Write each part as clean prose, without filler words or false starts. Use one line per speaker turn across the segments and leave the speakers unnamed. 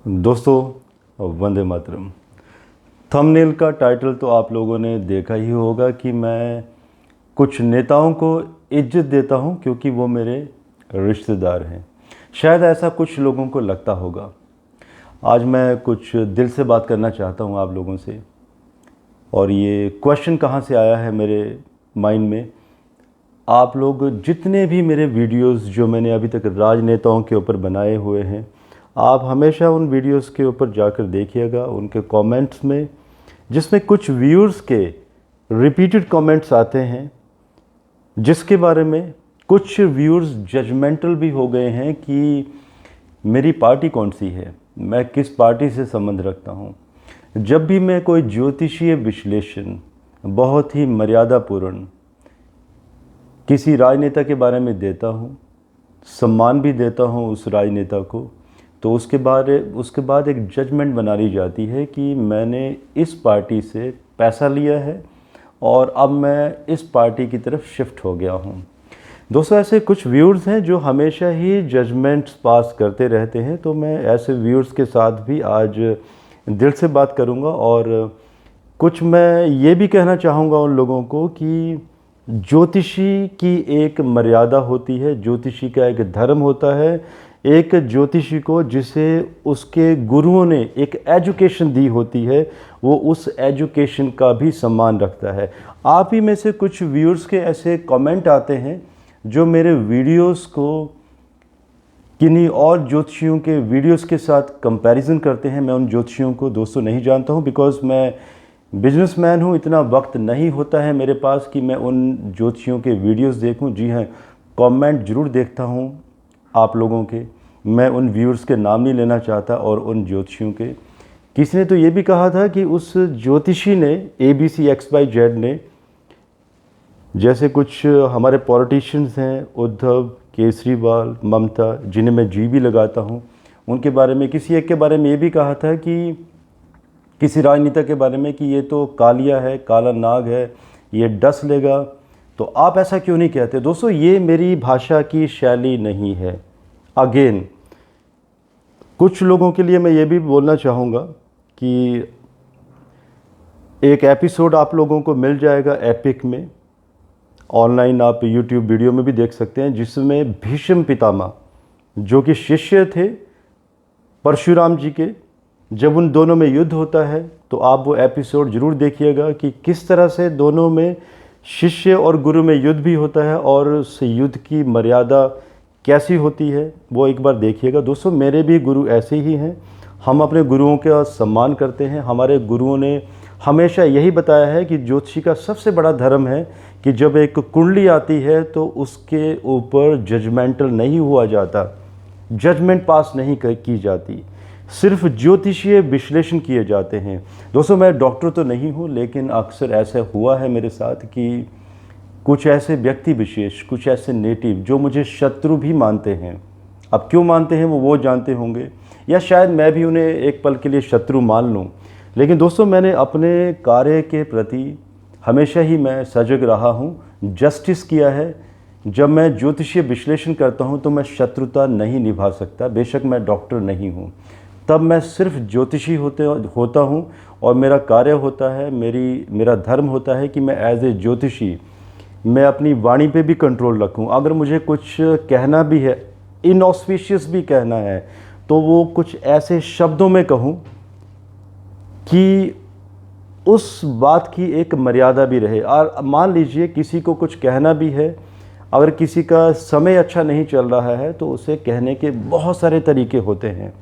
दोस्तों वंदे मातरम। थंबनेल का टाइटल तो आप लोगों ने देखा ही होगा कि मैं कुछ नेताओं को इज्जत देता हूं क्योंकि वो मेरे रिश्तेदार हैं। शायद ऐसा कुछ लोगों को लगता होगा। आज मैं कुछ दिल से बात करना चाहता हूं आप लोगों से। और ये क्वेश्चन कहां से आया है मेरे माइंड में, आप लोग जितने भी मेरे वीडियोस जो मैंने अभी तक राजनेताओं के ऊपर बनाए हुए हैं, आप हमेशा उन वीडियोस के ऊपर जाकर देखिएगा। उनके कमेंट्स में जिसमें कुछ व्यूअर्स के रिपीटेड कमेंट्स आते हैं, जिसके बारे में कुछ व्यूअर्स जजमेंटल भी हो गए हैं कि मेरी पार्टी कौन सी है, मैं किस पार्टी से संबंध रखता हूँ। जब भी मैं कोई ज्योतिषीय विश्लेषण बहुत ही मर्यादापूर्ण किसी राजनेता के बारे में देता हूँ, सम्मान भी देता हूँ उस राजनेता को, तो उसके बाद एक जजमेंट बना ली जाती है कि मैंने इस पार्टी से पैसा लिया है और अब मैं इस पार्टी की तरफ शिफ्ट हो गया हूँ। दोस्तों, ऐसे कुछ व्यूअर्स हैं जो हमेशा ही जजमेंट्स पास करते रहते हैं, तो मैं ऐसे व्यूअर्स के साथ भी आज दिल से बात करूँगा। और कुछ मैं ये भी कहना चाहूँगा उन लोगों को कि ज्योतिषी की एक मर्यादा होती है, ज्योतिषी का एक धर्म होता है। एक ज्योतिषी को जिसे उसके गुरुओं ने एक एजुकेशन दी होती है, वो उस एजुकेशन का भी सम्मान रखता है। आप ही में से कुछ व्यूअर्स के ऐसे कमेंट आते हैं जो मेरे वीडियोस को किन्हीं और ज्योतिषियों के वीडियोस के साथ कंपैरिजन करते हैं। मैं उन ज्योतिषियों को दोस्तों नहीं जानता हूं, बिकॉज़ मैं बिजनेसमैन हूं। इतना वक्त नहीं होता है मेरे पास कि मैं उन ज्योतिषियों के वीडियोस देखूं। जी हाँ, कमेंट ज़रूर देखता हूं आप लोगों के। मैं उन व्यूअर्स के नाम नहीं लेना चाहता और उन ज्योतिषियों के। किसी ने तो ये भी कहा था कि उस ज्योतिषी ने ABCXYZ ने, जैसे कुछ हमारे पॉलिटिशियंस हैं, उद्धव, केजरीवाल, ममता, जिन्हें मैं जी भी लगाता हूँ, उनके बारे में किसी एक के बारे में ये भी कहा था कि किसी राजनेता के बारे में कि ये तो कालिया है, काला नाग है, ये डस लेगा। तो आप ऐसा क्यों नहीं कहते? दोस्तों, ये मेरी भाषा की शैली नहीं है। अगेन, कुछ लोगों के लिए मैं ये भी बोलना चाहूँगा कि एक एपिसोड आप लोगों को मिल जाएगा एपिक में, ऑनलाइन आप YouTube वीडियो में भी देख सकते हैं, जिसमें भीष्म पितामह जो कि शिष्य थे परशुराम जी के, जब उन दोनों में युद्ध होता है, तो आप वो एपिसोड ज़रूर देखिएगा कि किस तरह से दोनों में शिष्य और गुरु में युद्ध भी होता है और उस युद्ध की मर्यादा कैसी होती है, वो एक बार देखिएगा। दोस्तों, मेरे भी गुरु ऐसे ही हैं। हम अपने गुरुओं का सम्मान करते हैं। हमारे गुरुओं ने हमेशा यही बताया है कि ज्योतिषी का सबसे बड़ा धर्म है कि जब एक कुंडली आती है तो उसके ऊपर जजमेंटल नहीं हुआ जाता, जजमेंट पास नहीं की जाती, सिर्फ ज्योतिषीय विश्लेषण किए जाते हैं। दोस्तों, मैं डॉक्टर तो नहीं हूँ, लेकिन अक्सर ऐसा हुआ है मेरे साथ कि कुछ ऐसे व्यक्ति विशेष, कुछ ऐसे नेटिव जो मुझे शत्रु भी मानते हैं। अब क्यों मानते हैं वो जानते होंगे, या शायद मैं भी उन्हें एक पल के लिए शत्रु मान लूँ। लेकिन दोस्तों, मैंने अपने कार्य के प्रति हमेशा ही मैं सजग रहा हूँ, जस्टिस किया है। जब मैं ज्योतिषीय विश्लेषण करता हूँ तो मैं शत्रुता नहीं निभा सकता। बेशक मैं डॉक्टर नहीं हूँ, तब मैं सिर्फ ज्योतिषी होता हूँ और मेरा कार्य होता है, मेरा धर्म होता है कि मैं एज ए ज्योतिषी मैं अपनी वाणी पे भी कंट्रोल रखूं। अगर मुझे कुछ कहना भी है, इनऑस्पिशियस भी कहना है, तो वो कुछ ऐसे शब्दों में कहूं कि उस बात की एक मर्यादा भी रहे। और मान लीजिए किसी को कुछ कहना भी है, अगर किसी का समय अच्छा नहीं चल रहा है तो उसे कहने के बहुत सारे तरीके होते हैं।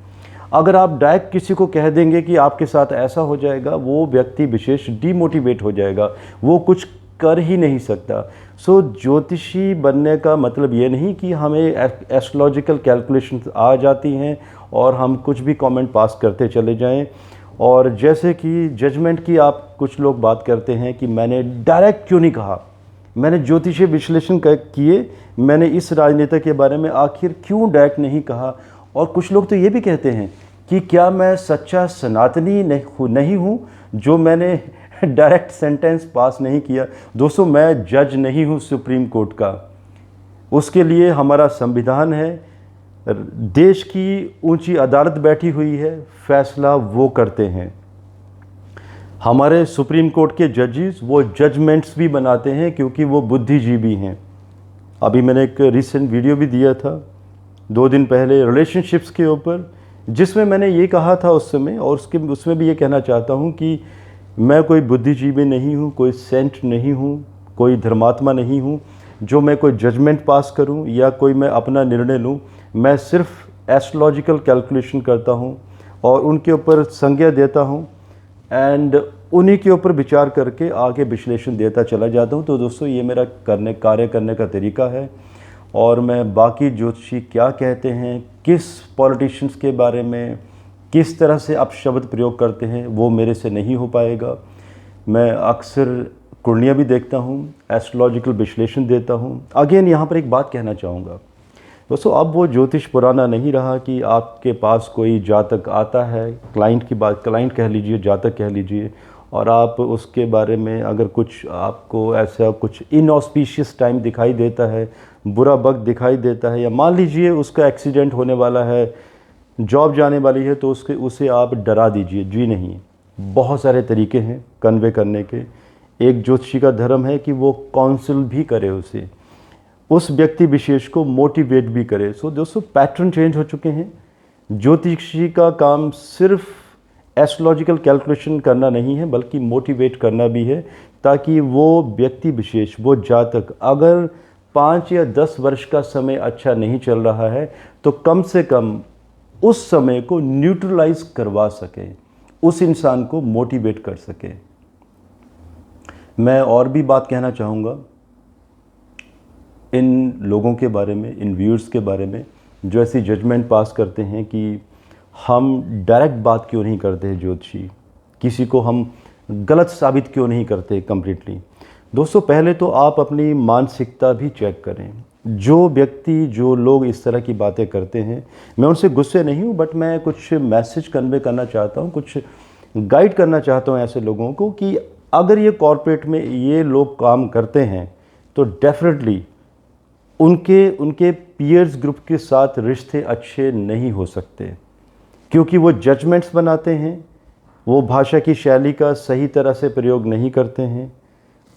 अगर आप डायरेक्ट किसी को कह देंगे कि आपके साथ ऐसा हो जाएगा, वो व्यक्ति विशेष डीमोटिवेट हो जाएगा, वो कुछ कर ही नहीं सकता। सो ज्योतिषी बनने का मतलब ये नहीं कि हमें एस्ट्रोलॉजिकल कैलकुलेशंस आ जाती हैं और हम कुछ भी कमेंट पास करते चले जाएं। और जैसे कि जजमेंट की आप कुछ लोग बात करते हैं कि मैंने डायरेक्ट क्यों नहीं कहा, मैंने ज्योतिषीय विश्लेषण किए, मैंने इस राजनेता के बारे में आखिर क्यों डायरेक्ट नहीं कहा। और कुछ लोग तो ये भी कहते हैं कि क्या मैं सच्चा सनातनी नहीं हूँ जो मैंने डायरेक्ट सेंटेंस पास नहीं किया। दोस्तों, मैं जज नहीं हूँ सुप्रीम कोर्ट का, उसके लिए हमारा संविधान है, देश की ऊंची अदालत बैठी हुई है, फैसला वो करते हैं। हमारे सुप्रीम कोर्ट के जजेस वो जजमेंट्स भी बनाते हैं क्योंकि वो बुद्धिजीवी हैं। अभी मैंने एक रिसेंट वीडियो भी दिया था 2 दिन पहले रिलेशनशिप्स के ऊपर, जिसमें मैंने ये कहा था उस समय, और उसमें भी ये कहना चाहता हूँ कि मैं कोई बुद्धिजीवी नहीं हूँ, कोई सेंट नहीं हूँ, कोई धर्मात्मा नहीं हूँ जो मैं कोई जजमेंट पास करूँ या कोई मैं अपना निर्णय लूँ। मैं सिर्फ एस्ट्रोलॉजिकल कैलकुलेशन करता हूँ और उनके ऊपर संज्ञा देता हूँ एंड उन्हीं के ऊपर विचार करके आगे विश्लेषण देता चला जाता हूँ। तो दोस्तों, ये मेरा कार्य करने का तरीका है। और मैं बाकी ज्योतिषी क्या कहते हैं, किस पॉलिटिशियंस के बारे में किस तरह से आप शब्द प्रयोग करते हैं, वो मेरे से नहीं हो पाएगा। मैं अक्सर कुंडलियाँ भी देखता हूँ, एस्ट्रोलॉजिकल विश्लेषण देता हूँ। अगेन यहाँ पर एक बात कहना चाहूँगा दोस्तों, अब वो ज्योतिष पुराना नहीं रहा कि आपके पास कोई जातक आता है, क्लाइंट कह लीजिए, जातक कह लीजिए, और आप उसके बारे में अगर कुछ आपको ऐसा कुछ इनऑस्पिशियस टाइम दिखाई देता है, बुरा वक्त दिखाई देता है, या मान लीजिए उसका एक्सीडेंट होने वाला है, जॉब जाने वाली है, तो उसे आप डरा दीजिए। जी नहीं, बहुत सारे तरीके हैं कन्वे करने के। एक ज्योतिषी का धर्म है कि वो काउंसिल भी करे, उस व्यक्ति विशेष को मोटिवेट भी करे। सो दोस्तों, पैटर्न चेंज हो चुके हैं। ज्योतिषी का काम सिर्फ एस्ट्रोलॉजिकल कैलकुलेशन करना नहीं है, बल्कि मोटिवेट करना भी है, ताकि वो व्यक्ति विशेष, वो जातक, अगर 5 या 10 वर्ष का समय अच्छा नहीं चल रहा है तो कम से कम उस समय को न्यूट्रलाइज करवा सके, उस इंसान को मोटिवेट कर सके। मैं और भी बात कहना चाहूँगा इन लोगों के बारे में, इन व्यूअर्स के बारे में जो ऐसी जजमेंट पास करते हैं कि हम डायरेक्ट बात क्यों नहीं करते हैं ज्योतिषी, किसी को हम गलत साबित क्यों नहीं करते कम्प्लीटली। दोस्तों, पहले तो आप अपनी मानसिकता भी चेक करें। जो लोग इस तरह की बातें करते हैं, मैं उनसे गुस्से नहीं हूँ, बट मैं कुछ मैसेज कन्वे करना चाहता हूँ, कुछ गाइड करना चाहता हूँ ऐसे लोगों को कि अगर ये कॉर्पोरेट में ये लोग काम करते हैं तो डेफिनेटली उनके पीयर्स ग्रुप के साथ रिश्ते अच्छे नहीं हो सकते, क्योंकि वो जजमेंट्स बनाते हैं, वो भाषा की शैली का सही तरह से प्रयोग नहीं करते हैं,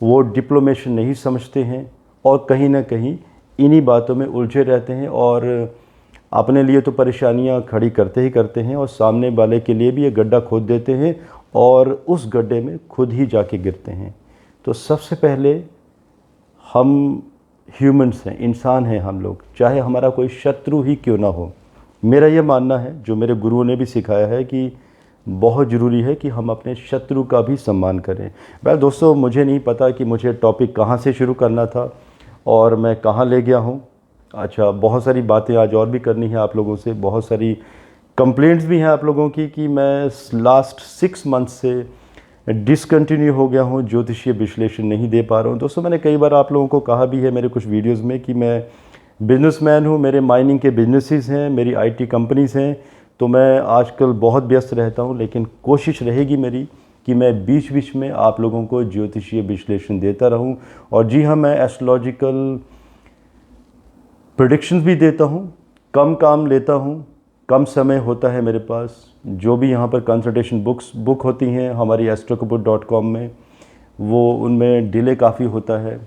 वो डिप्लोमेशन नहीं समझते हैं, और कहीं ना कहीं इन्हीं बातों में उलझे रहते हैं और अपने लिए तो परेशानियां खड़ी करते ही करते हैं, और सामने वाले के लिए भी ये गड्ढा खोद देते हैं और उस गड्ढे में खुद ही जाके गिरते हैं। तो सबसे पहले हम ह्यूमंस हैं, इंसान हैं हम लोग, चाहे हमारा कोई शत्रु ही क्यों ना हो। मेरा ये मानना है, जो मेरे गुरुओं ने भी सिखाया है, कि बहुत ज़रूरी है कि हम अपने शत्रु का भी सम्मान करें। वेल दोस्तों, मुझे नहीं पता कि मुझे टॉपिक कहाँ से शुरू करना था और मैं कहाँ ले गया हूँ। अच्छा, बहुत सारी बातें आज और भी करनी है आप लोगों से, बहुत सारी कंप्लेंट्स भी हैं आप लोगों की कि मैं लास्ट 6 मंथ से डिसकंटिन्यू हो गया हूँ, ज्योतिषीय विश्लेषण नहीं दे पा रहा हूँ। दोस्तों, मैंने कई बार आप लोगों को कहा भी है मेरे कुछ वीडियोस में कि मैं बिजनेसमैन हूँ, मेरे माइनिंग के बिजनेसेस हैं, मेरी आईटी कंपनीज़ हैं, तो मैं आजकल बहुत व्यस्त रहता हूँ। लेकिन कोशिश रहेगी मेरी कि मैं बीच बीच में आप लोगों को ज्योतिषीय विश्लेषण देता रहूँ। और जी हाँ, मैं एस्ट्रोलॉजिकल प्रेडिक्शंस भी देता हूँ, कम काम लेता हूँ, कम समय होता है मेरे पास। जो भी यहाँ पर कंसल्टेशन बुक होती हैं हमारी astrokapur.com में, वो उनमें डिले काफ़ी होता है,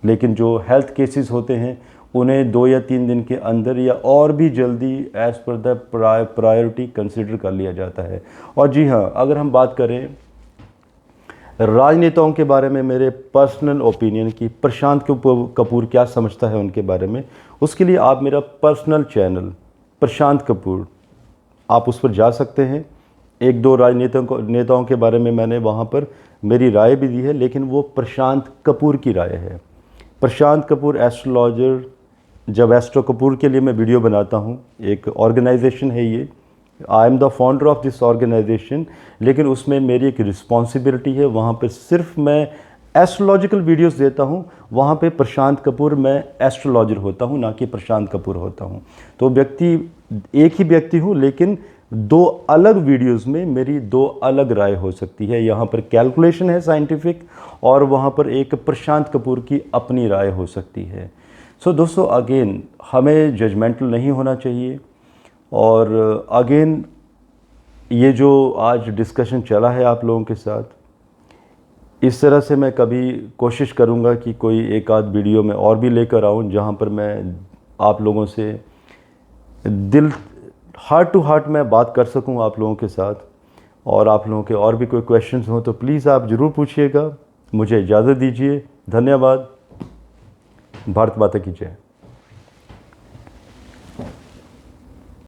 लेकिन जो हेल्थ केसेस होते हैं उन्हें 2 या 3 दिन के अंदर या और भी जल्दी as per the priority consider कर लिया जाता है। और जी हाँ, अगर हम बात करें राजनेताओं के बारे में, मेरे पर्सनल ओपिनियन की, प्रशांत कपूर क्या समझता है उनके बारे में, उसके लिए आप मेरा पर्सनल चैनल प्रशांत कपूर, आप उस पर जा सकते हैं। 1-2 नेताओं के बारे में मैंने वहाँ पर मेरी राय भी दी है, लेकिन वो प्रशांत कपूर की राय है। प्रशांत कपूर एस्ट्रोलॉजर, जब एस्ट्रो कपूर के लिए मैं वीडियो बनाता हूँ, एक ऑर्गेनाइजेशन है ये, I am the founder of this organisation, लेकिन उसमें मेरी एक रिस्पॉन्सिबिलिटी है, वहाँ पर सिर्फ मैं एस्ट्रोलॉजिकल वीडियोस देता हूँ, वहाँ पे प्रशांत कपूर, मैं एस्ट्रोलॉजर होता हूँ, ना कि प्रशांत कपूर होता हूँ। तो एक ही व्यक्ति हूँ, लेकिन 2 अलग वीडियोस में मेरी 2 अलग राय हो सकती है। यहाँ पर कैलकुलेशन है साइंटिफिक, और वहाँ पर एक प्रशांत कपूर की अपनी राय हो सकती है। सो दोस्तों, अगेन हमें जजमेंटल नहीं होना चाहिए। और अगेन ये जो आज डिस्कशन चला है आप लोगों के साथ, इस तरह से मैं कभी कोशिश करूँगा कि कोई एक आध वीडियो में और भी लेकर आऊँ, जहाँ पर मैं आप लोगों से दिल हार्ट टू हार्ट मैं बात कर सकूँ आप लोगों के साथ। और आप लोगों के और भी कोई क्वेश्चंस हो तो प्लीज़ आप ज़रूर पूछिएगा। मुझे इजाज़त दीजिए। धन्यवाद। भारत माता की जय।